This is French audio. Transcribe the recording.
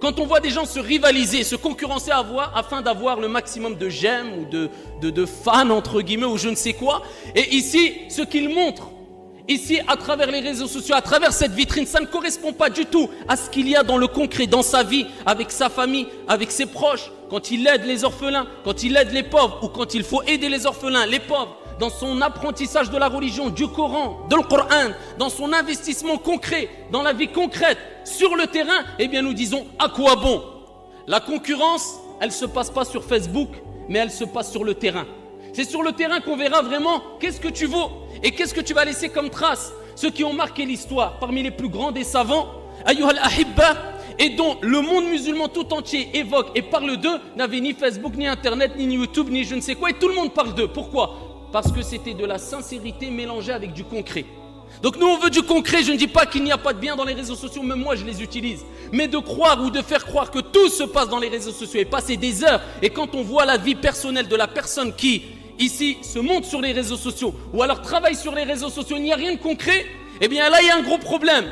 Quand on voit des gens se rivaliser, se concurrencer afin d'avoir le maximum de j'aime ou de fans entre guillemets ou je ne sais quoi. Et ici, ce qu'ils montrent, ici à travers les réseaux sociaux, à travers cette vitrine, ça ne correspond pas du tout à ce qu'il y a dans le concret, dans sa vie, avec sa famille, avec ses proches. Quand il aide les orphelins, quand il aide les pauvres ou quand il faut aider les orphelins, les pauvres, dans son apprentissage de la religion, du Coran, de le Coran, dans son investissement concret, dans la vie concrète, sur le terrain, eh bien nous disons à quoi bon? La concurrence, elle ne se passe pas sur Facebook, mais elle se passe sur le terrain. C'est sur le terrain qu'on verra vraiment qu'est-ce que tu vaux et qu'est-ce que tu vas laisser comme trace. Ceux qui ont marqué l'histoire, parmi les plus grands des savants, Ayyuhal Ahibba, et dont le monde musulman tout entier évoque et parle d'eux, n'avaient ni Facebook, ni Internet, ni YouTube, ni je ne sais quoi, et tout le monde parle d'eux. Pourquoi? Parce que c'était de la sincérité mélangée avec du concret. Donc nous on veut du concret, je ne dis pas qu'il n'y a pas de bien dans les réseaux sociaux, même moi je les utilise. Mais de croire ou de faire croire que tout se passe dans les réseaux sociaux et passer des heures, et quand on voit la vie personnelle de la personne qui, ici, se montre sur les réseaux sociaux, ou alors travaille sur les réseaux sociaux, il n'y a rien de concret, eh bien là il y a un gros problème.